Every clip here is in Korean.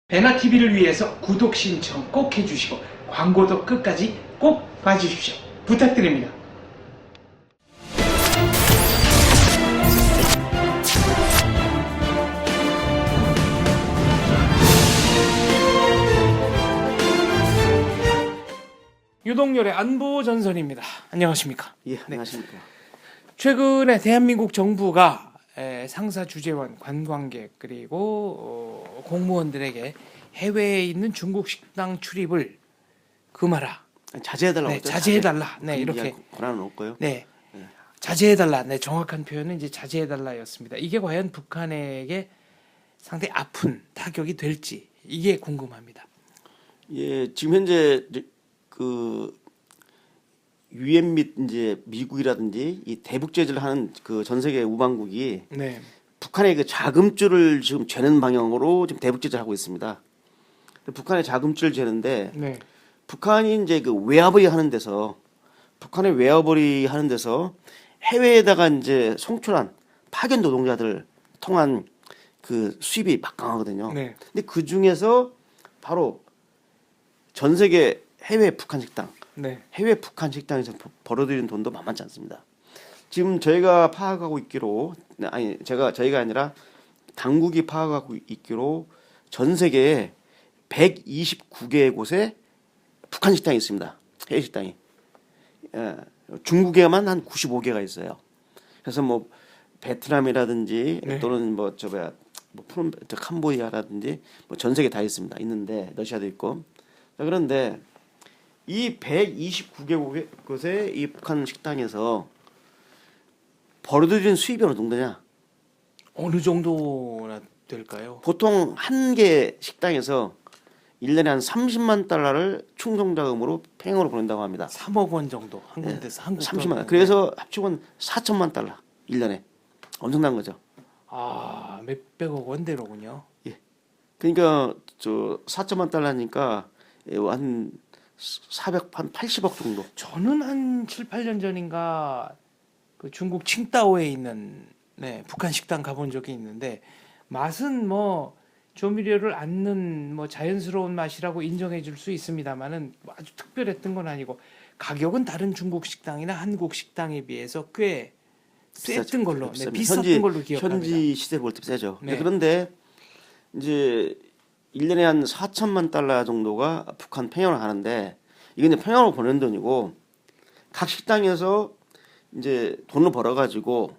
배나TV를 위해서 구독 신청 꼭 해주시고 광고도 끝까지 꼭 봐주십시오. 부탁드립니다. 유동열의 안보 전선입니다. 안녕하십니까? 예, 안녕하십니까. 최근에 대한민국 정부가 상사 주재원, 관광객 그리고 공무원들에게 해외에 있는 중국 식당 출입을 금하라. 자제해달라고. 네, 자제해달라. 네, 이렇게 권한은 없고요. 네, 자제해달라. 네, 정확한 표현은 이제 자제해달라였습니다. 이게 과연 북한에게 상당히 아픈 타격이 될지 이게 궁금합니다. 예, 지금 현재 그 유엔 및 이제 미국이라든지 이 대북 제재를 하는 그 전 세계 우방국이 네, 북한의 그 자금줄을 지금 죄는 방향으로 지금 대북 제재를 하고 있습니다. 북한의 자금줄 죄는데 네, 북한이 이제 그 웨어버리 하는 데서 북한의 웨어버리 하는 데서 해외에다가 이제 송출한 파견 노동자들 통한 그 수입이 막강하거든요. 네. 근데 그 중에서 바로 전 세계 해외 북한 식당, 네, 해외 북한 식당에서 벌어들이는 돈도 만만치 않습니다. 지금 저희가 파악하고 있기로, 아니 저희가 아니라 당국이 파악하고 있기로 전 세계에 129개 곳에 북한 식당이 있습니다. 해외 식당이. 예, 중국에만 한 95개가 있어요. 그래서 뭐 베트남이라든지 네. 또는 뭐 캄보디아라든지 뭐 전 세계 다 있습니다. 있는데 러시아도 있고. 자, 그런데 이 129개 곳의 이 북한 식당에서 벌어들이는 수입이 어느 정도냐? 어느 정도나 될까요? 보통 한 개 식당에서 1년에 한 30만 달러를 충성자금으로 팽으로 보낸다고 합니다. 3억 원 정도 한 군데서 한국 30만. 돈으로. 그래서 합치면 4천만 달러 1년에. 엄청난 거죠. 아, 몇백억 원대로군요. 그러니까 저 4천만 달러니까 한 80억 정도. 저는 한 7, 8년 전인가 그 중국 칭다오에 있는 북한 식당 가본 적이 있는데 맛은 뭐 조미료를 안 넣은 뭐 자연스러운 맛이라고 인정해 줄 수 있습니다만은 아주 특별했던 건 아니고 가격은 다른 중국 식당이나 한국 식당에 비해서 꽤 셌던 걸로 비쌌던 걸로 기억합니다. 현지 시세를 볼 때 세죠. 네. 그런데 이제 1년에 한 4천만 달러 정도가 북한 평양을 하는데 이건 이제 평양으로 보낸 돈이고 각 식당에서 이제 돈을 벌어가지고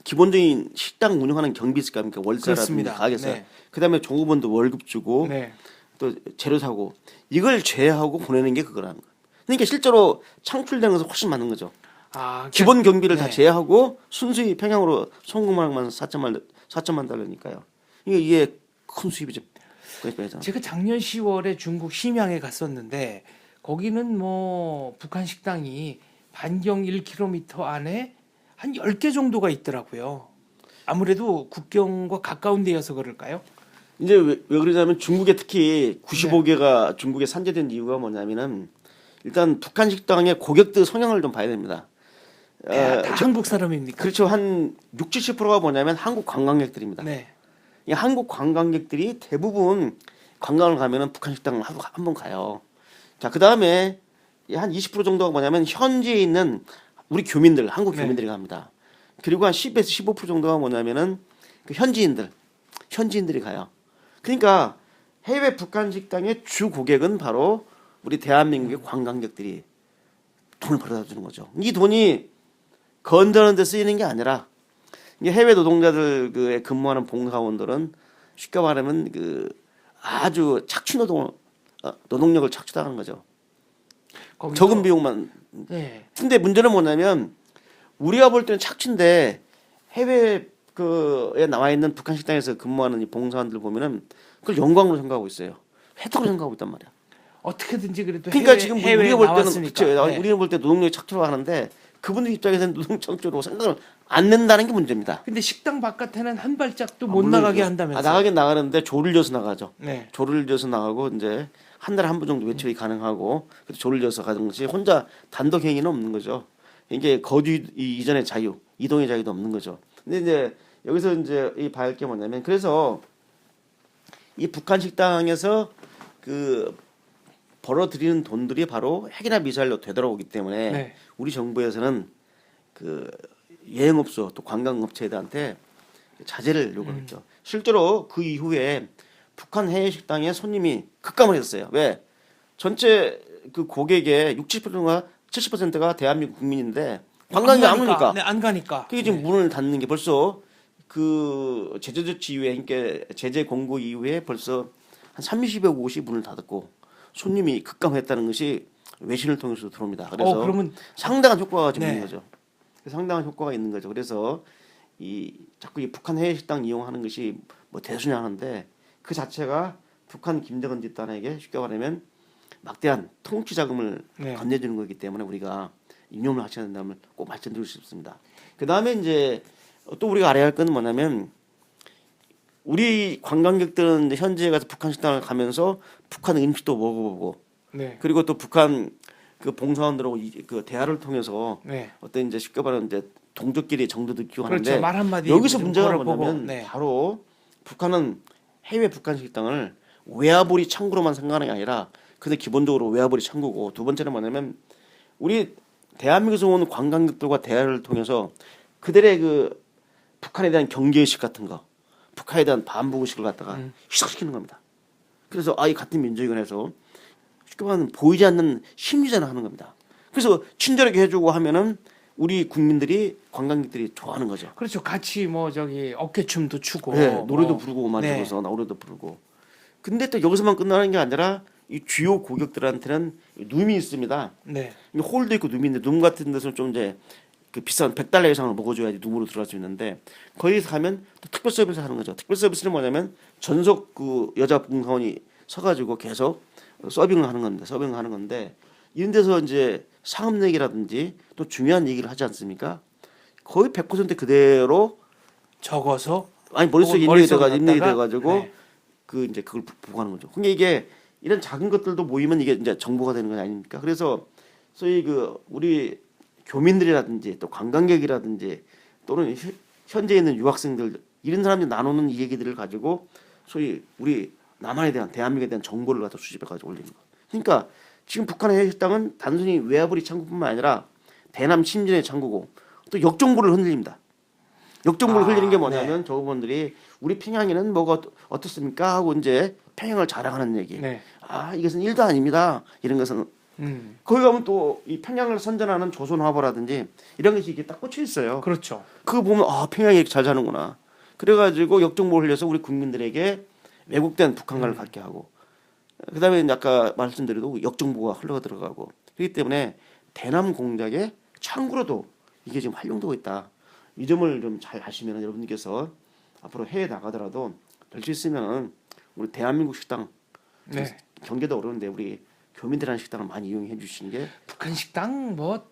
기본적인 식당 운영하는 경비 있을 거 아닙니까? 월세라든지 그렇습니다. 가게세. 네. 그다음에 종업원도 월급 주고 네. 또 재료 사고 이걸 제외하고 보내는 게 그거라는 거예요. 그러니까 실제로 창출되는 것은 훨씬 많은 거죠. 아, 기본 경비를 다 네. 제외하고 순수히 평양으로 송금만 4천만 달러니까요. 이게 큰 수입이죠. 제가 작년 10월에 중국 심양에 갔었는데 거기는 뭐 북한 식당이 반경 1km 안에 한 10개 정도가 있더라고요. 아무래도 국경과 가까운 데여서 그럴까요? 이제 왜 그러냐면 중국에 특히 95개가 중국에 산재된 이유가 뭐냐면은 일단 북한 식당의 고객들 성향을 좀 봐야 됩니다. 다 한국 사람입니까? 그렇죠. 한 60, 70%가 뭐냐면 한국 관광객들입니다. 네. 이 한국 관광객들이 대부분 관광을 가면은 북한 식당을 한 번 가요. 자, 그 다음에 한 20% 정도가 뭐냐면 현지에 있는 우리 교민들, 한국 교민들이 갑니다. 그리고 한 10에서 15% 정도가 뭐냐면은 그 현지인들이 가요. 그러니까 해외 북한 식당의 주 고객은 바로 우리 대한민국의 관광객들이 돈을 벌어다 주는 거죠. 이 돈이 건전한 데 쓰이는 게 아니라 이게 해외 노동자들 그 근무하는 봉사원들은 쉽게 말하면 그 아주 착취 노동력을 착취당하는 거죠. 적은 비용만. 네. 근데 문제는 뭐냐면 우리가 볼 때는 착취인데 해외 그에 나와 있는 북한 식당에서 근무하는 이 봉사원들 보면은 그걸 영광으로 생각하고 있어요. 혜택으로 생각하고 있단 말이야. 어떻게든지 그래도 그러니까 지금 해외에 우리가 볼 때는 나왔으니까. 그쵸, 네. 우리가 볼 때 노동력이 착취로 하는데 그분들 입장에서는 노동 착취로 생각을 안 낸다는 게 문제입니다. 근데 식당 바깥에는 한 발짝도 못 나가게 한다면서요? 나가긴 나가는데 조를 져서 나가죠. 네. 조를 져서 나가고 이제 한 달에 한 번 정도 외출이 가능하고 조를 져서 가는 것이 혼자 단독 행위는 없는 거죠. 이게 거주 이전의 자유, 이동의 자유도 없는 거죠. 근데 이제 여기서 이제 이 봐야 할 게 뭐냐면 그래서 이 북한 식당에서 그 벌어들이는 돈들이 바로 핵이나 미사일로 되돌아오기 때문에 네. 우리 정부에서는 그 여행업소 또 관광업체들한테 자제를 요구했죠. 실제로 그 이후에 북한 해외 식당에 손님이 급감을 했어요. 왜? 전체 그 고객의 60%가 70%가 대한민국 국민인데 관광이 안 오니까. 네, 안 가니까. 그게 지금 네. 문을 닫는 게 벌써 그 제재 조치 이후에 그러니까 제재 공고 이후에 벌써 한 30여 곳이 문을 닫았고 손님이 급감했다는 것이 외신을 통해서 들어옵니다. 그래서 그러면 상당한 효과가 지금 네. 있는 거죠. 상당한 효과가 있는 거죠. 그래서 이 자꾸 이 북한 해외 식당 이용하는 것이 뭐 대수냐 하는데 그 자체가 북한 김정은 집단에게 쉽게 말하면 막대한 통치 자금을 네. 건네주는 거기 때문에 우리가 이념을 하셔야 된다면 꼭 말씀드리고 싶습니다. 그 다음에 이제 또 우리가 알아야 할 건 뭐냐면 우리 관광객들은 현지에 가서 북한 식당을 가면서 북한 음식도 먹어보고 네. 그리고 또 북한 그 봉사원들하고 그 대화를 통해서 네. 어떤 이제 쉽게 말하면 이제 동족끼리 정도 느끼고 하는데 그렇죠. 말 한마디 여기서 좀 문제가 걸어보고. 뭐냐면 네. 바로 북한은 해외 북한 식당을 외화벌이 창구로만 생각하는 게 아니라 근데 기본적으로 외화벌이 창구고 두 번째는 뭐냐면 우리 대한민국에서 온 관광객들과 대화를 통해서 그들의 그 북한에 대한 경계의식 같은 거 북한에 대한 반복의식을 갖다가 희석시키는 겁니다. 그래서 이 같은 민족이건 해서 쉽게 말하면 보이지 않는 심리전을 하는 겁니다. 그래서 친절하게 해주고 하면은 우리 국민들이 관광객들이 좋아하는 거죠. 그렇죠. 같이 뭐 저기 어깨춤도 추고 네, 노래도 뭐. 부르고 많이 네. 들어서 노래도 부르고. 근데 또 여기서만 끝나는 게 아니라 이 주요 고객들한테는 룸이 있습니다. 네. 홀도 있고 룸이 있는데 룸 같은 데서는 좀 이제 그 비싼 100달러 이상을 먹어줘야지 룸으로 들어갈 수 있는데 거기서 가면 또 특별 서비스를 하는 거죠. 특별 서비스는 뭐냐면 전속 그 여자 봉사원이 서가지고 계속 서빙을 하는 건데 서빙을 하는 건데 이런 데서 이제 상업 얘기라든지 또 중요한 얘기를 하지 않습니까? 거의 100% 그대로 적어서 아니 머릿속에 머릿속에 입력이 갖다가, 돼가지고 네. 그 이제 그걸 보고하는 거죠. 그러니까 이게 이런 작은 것들도 모이면 이게 이제 정보가 되는 건 아닙니까? 그래서 소위 그 우리 교민들이라든지 또 관광객이라든지 또는 현재 있는 유학생들 이런 사람들이 나누는 이 얘기들을 가지고 소위 우리 남한에 대한 대한민국에 대한 정보를 갖다 수집해 가지고 올리는 거. 그러니까 지금 북한의 해외 식당은 단순히 외화벌이 창구뿐만 아니라 대남 침전의 창구고 또 역정보를 흔들립니다. 역정보를 흘리는 게 뭐냐면 저분들이 우리 평양에는 뭐가 어떻습니까 하고 이제 평양을 자랑하는 얘기. 네. 이것은 일도 아닙니다. 이런 것은 거기 가면 또 이 평양을 선전하는 조선화보라든지 이런 것이 이렇게 딱 꽂혀 있어요. 그렇죠. 그거 보면 평양이 이렇게 잘 사는구나. 그래가지고 역정보를 흘려서 우리 국민들에게 왜곡된 북한관을 갖게 하고 그다음에 이제 아까 말씀드려도 역정보가 흘러 들어가고 그렇기 때문에 대남 공작의 창구로도 이게 지금 활용되고 있다. 이 점을 좀 잘 아시면 여러분께서 앞으로 해외 나가더라도 될 수 있으면 우리 대한민국 식당 네. 경제도 어려운데 우리 교민들하는 식당을 많이 이용해 주시는 게 북한 식당 뭐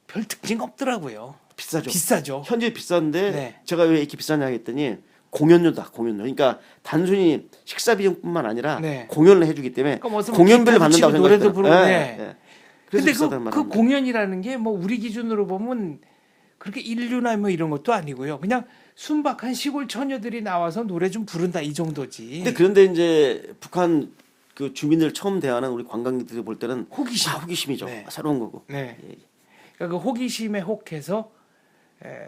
별 특징 없더라고요. 비싸죠. 비싸죠. 현재 비싼데 네. 제가 왜 이렇게 비싸냐 했더니 공연료다 공연료. 그러니까 단순히 식사 비용뿐만 아니라 네. 공연을 해주기 때문에 그러니까 무슨 공연비를 기타도 받는다고 치고 노래도 생각해요. 부르고, 네. 그래서 근데 비싸다는 그 말입니다. 공연이라는 게 뭐 우리 기준으로 보면 그렇게 인류나 뭐 이런 것도 아니고요. 그냥 순박한 시골 처녀들이 나와서 노래 좀 부른다 이 정도지. 근데 그런데 이제 북한 그 주민들 처음 대하는 우리 관광객들이 볼 때는 호기심. 호기심이죠. 네. 새로운 거고. 네. 예. 그러니까 그 호기심에 혹해서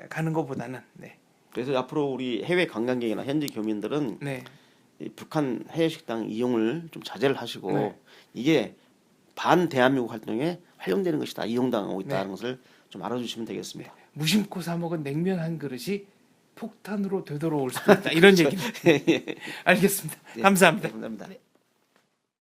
가는 것보다는 네. 그래서 앞으로 우리 해외 관광객이나 현지 교민들은 네. 이 북한 해외 식당 이용을 좀 자제를 하시고 네. 이게 반 대한민국 활동에 활용되는 것이다. 이용당하고 있다는 네. 것을 좀 알아주시면 되겠습니다. 무심코 사 먹은 냉면 한 그릇이 폭탄으로 되돌아올 수도 있다. 이런 얘기입니다. 알겠습니다. 네. 감사합니다. 감사합니다.